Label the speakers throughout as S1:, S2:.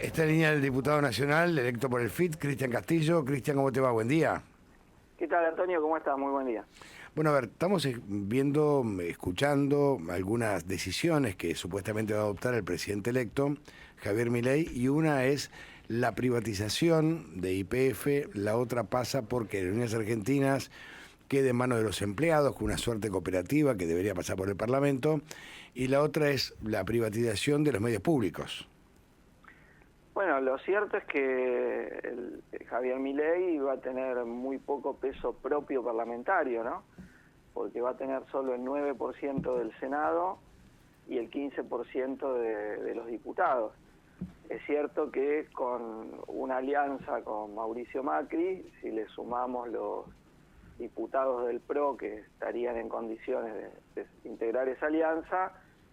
S1: Esta línea del diputado nacional electo por el FIT, Cristian Castillo. Cristian, ¿cómo te va? Buen día.
S2: ¿Qué tal, Antonio? ¿Cómo estás? Muy buen día.
S1: Bueno, a ver, estamos viendo, escuchando algunas decisiones que supuestamente va a adoptar el presidente electo, Javier Milei, y una es la privatización de YPF, la otra pasa porque Aerolíneas Argentinas quede en manos de los empleados, con una suerte cooperativa que debería pasar por el Parlamento, y la otra es la privatización de los medios públicos.
S2: Bueno, lo cierto es que Javier Milei va a tener muy poco peso propio parlamentario, ¿no? Porque va a tener solo el 9% del Senado y el 15% de los diputados. Es cierto que con una alianza con Mauricio Macri, si le sumamos los diputados del PRO que estarían en condiciones de integrar esa alianza,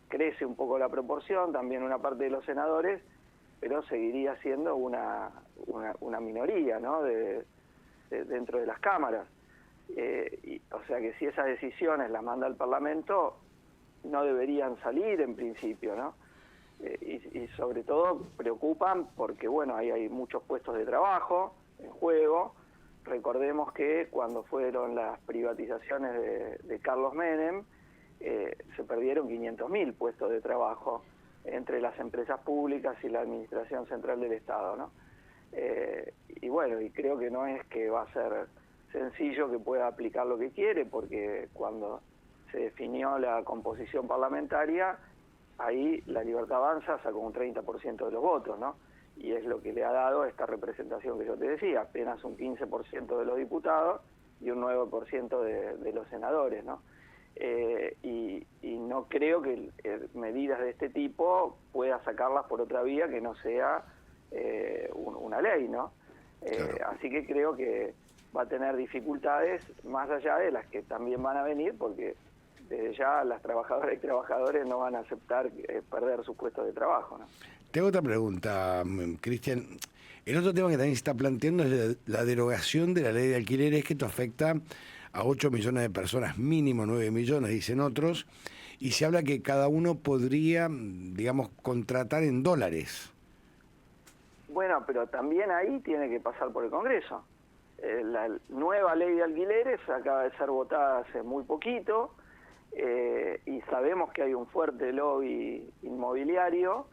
S2: crece un poco la proporción, también una parte de los senadores, pero seguiría siendo una minoría, ¿no? Dentro de las cámaras. O sea que si esas decisiones las manda el Parlamento, no deberían salir en principio, ¿no? Y sobre todo preocupan porque, bueno, ahí hay muchos puestos de trabajo en juego. Recordemos que cuando fueron las privatizaciones de Carlos Menem, se perdieron 500.000 puestos de trabajo entre las empresas públicas y la Administración Central del Estado, ¿no? Y bueno, y creo que no es que va a ser sencillo que pueda aplicar lo que quiere, porque cuando se definió la composición parlamentaria, ahí la Libertad Avanza sacó un 30% de los votos, ¿no? Y es lo que le ha dado esta representación que yo te decía, apenas un 15% de los diputados y un 9% de los senadores, ¿no? Y no creo que medidas de este tipo pueda sacarlas por otra vía que no sea una ley, ¿no?
S1: Claro.
S2: Así que creo que va a tener dificultades más allá de las que también van a venir, porque desde ya las trabajadoras y trabajadores no van a aceptar perder sus puestos de trabajo, ¿no?
S1: Te hago otra pregunta, Cristian. El otro tema que también se está planteando es la derogación de la ley de alquileres, que esto afecta a 8 millones de personas, mínimo 9 millones, dicen otros, y se habla que cada uno podría, digamos, contratar en dólares.
S2: Bueno, pero también ahí tiene que pasar por el Congreso. La nueva ley de alquileres acaba de ser votada hace muy poquito, y sabemos que hay un fuerte lobby inmobiliario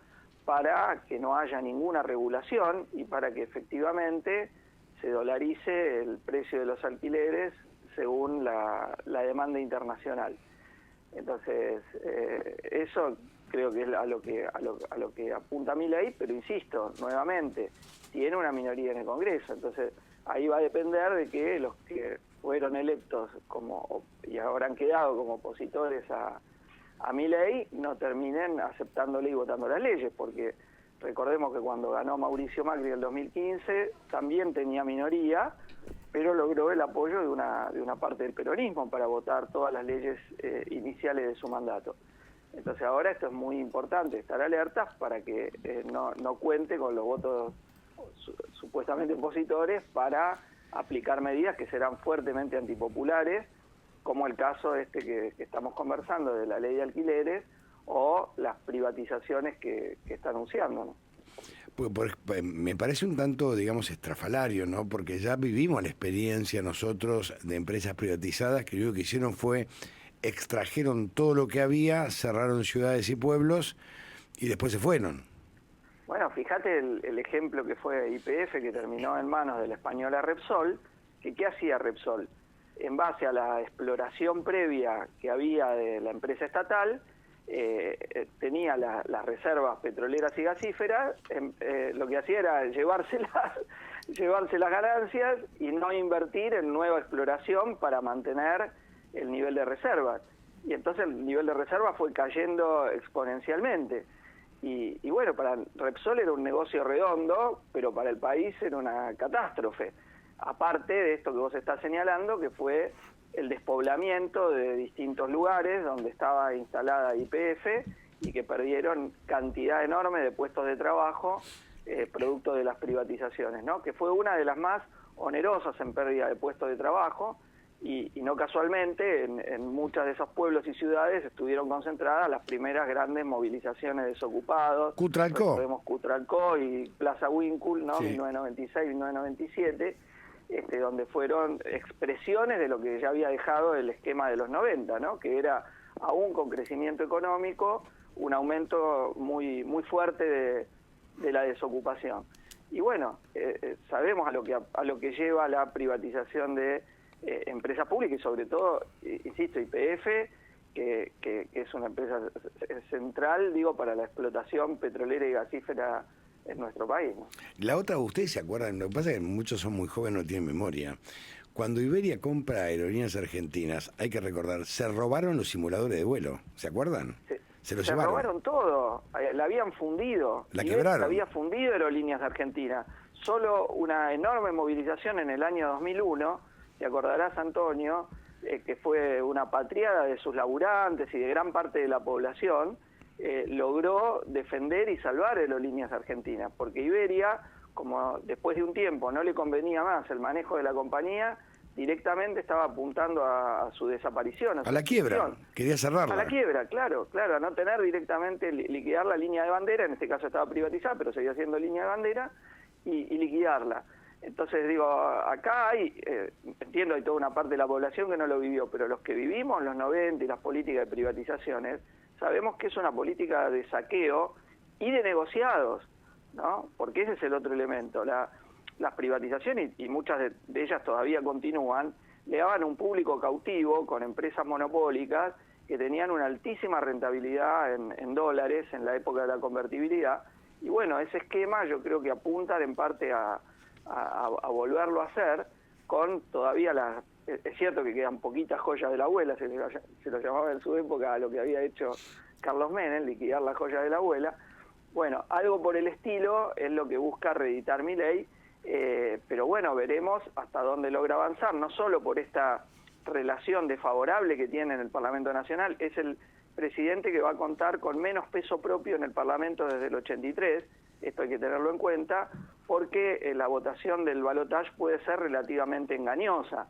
S2: para que no haya ninguna regulación y para que efectivamente se dolarice el precio de los alquileres según la demanda internacional. Entonces, eso creo que es a lo que apunta mi ley, pero insisto, nuevamente, tiene una minoría en el Congreso, entonces ahí va a depender de que los que fueron electos y ahora han quedado como opositores a mi ley no terminen aceptándole y votando las leyes, porque recordemos que cuando ganó Mauricio Macri en el 2015 también tenía minoría, pero logró el apoyo de una parte del peronismo para votar todas las leyes iniciales de su mandato. Entonces ahora esto es muy importante, estar alertas para que no cuente con los votos supuestamente opositores para aplicar medidas que serán fuertemente antipopulares, como el caso que estamos conversando de la ley de alquileres o las privatizaciones que está anunciando, ¿no?
S1: Me parece un tanto, digamos, estrafalario, ¿no? Porque ya vivimos la experiencia nosotros de empresas privatizadas que lo que hicieron fue extrajeron todo lo que había, cerraron ciudades y pueblos y después se fueron.
S2: Bueno, fíjate el ejemplo que fue YPF, que terminó en manos de la española Repsol, que ¿qué hacía Repsol? En base a la exploración previa que había de la empresa estatal, tenía las reservas petroleras y gasíferas, lo que hacía era llevarse las ganancias y no invertir en nueva exploración para mantener el nivel de reservas. Y entonces el nivel de reservas fue cayendo exponencialmente. Y bueno, para Repsol era un negocio redondo, pero para el país era una catástrofe. Aparte de esto que vos estás señalando, que fue el despoblamiento de distintos lugares donde estaba instalada YPF y que perdieron cantidad enorme de puestos de trabajo producto de las privatizaciones, ¿no? Que fue una de las más onerosas en pérdida de puestos de trabajo y no casualmente en muchos de esos pueblos y ciudades estuvieron concentradas las primeras grandes movilizaciones de desocupados.
S1: Cutralcó.
S2: Recordemos Cutralcó y Plaza Winkle, ¿no?
S1: Sí.
S2: 1996, 1997, donde fueron expresiones de lo que ya había dejado el esquema de los 90, ¿no? Que era, aún con crecimiento económico, un aumento muy fuerte de la desocupación. Y bueno, sabemos a lo que lleva la privatización de empresas públicas y sobre todo, insisto, YPF, que es una empresa central, digo, para la explotación petrolera y gasífera en nuestro país, ¿no?
S1: La otra, ustedes se acuerdan, lo que pasa es que muchos son muy jóvenes, no tienen memoria. Cuando Iberia compra Aerolíneas Argentinas, hay que recordar, se robaron los simuladores de vuelo, ¿se acuerdan? Se los llevaron.
S2: Robaron todo, la habían fundido.
S1: La quebraron.
S2: Había fundido Aerolíneas Argentinas. Solo una enorme movilización en el año 2001, te acordarás, Antonio, que fue una patriada de sus laburantes y de gran parte de la población, logró defender y salvar Aerolíneas Argentinas, porque Iberia, como después de un tiempo no le convenía más el manejo de la compañía, directamente estaba apuntando a su desaparición.
S1: A la quiebra, quería cerrarla.
S2: A la quiebra, claro, a no tener directamente, liquidar la línea de bandera, en este caso estaba privatizada, pero seguía siendo línea de bandera, y liquidarla. Entonces digo, acá hay, entiendo, hay toda una parte de la población que no lo vivió, pero los que vivimos los 90 y las políticas de privatizaciones, sabemos que es una política de saqueo y de negociados, ¿no? Porque ese es el otro elemento. Las privatizaciones, y muchas de ellas todavía continúan, le daban un público cautivo con empresas monopólicas que tenían una altísima rentabilidad en dólares en la época de la convertibilidad. Y bueno, ese esquema yo creo que apuntan en parte a volverlo a hacer con todavía es cierto que quedan poquitas joyas de la abuela, se lo llamaba en su época a lo que había hecho Carlos Menem, liquidar las joyas de la abuela. Bueno, algo por el estilo es lo que busca reeditar Milei, pero bueno, veremos hasta dónde logra avanzar, no solo por esta relación desfavorable que tiene en el Parlamento Nacional, es el presidente que va a contar con menos peso propio en el Parlamento desde el 83, esto hay que tenerlo en cuenta, porque la votación del balotaje puede ser relativamente engañosa.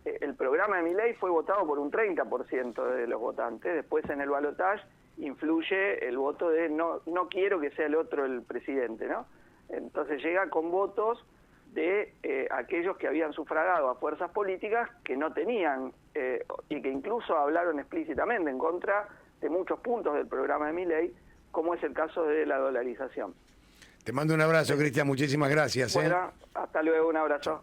S2: El programa de Milei fue votado por un 30% de los votantes, después en el balotaje influye el voto de no quiero que sea el otro el presidente, ¿no? Entonces llega con votos de aquellos que habían sufragado a fuerzas políticas que no tenían y que incluso hablaron explícitamente en contra de muchos puntos del programa de Milei, como es el caso de la dolarización.
S1: Te mando un abrazo, Cristian, muchísimas gracias.
S2: Bueno, hasta luego, un abrazo.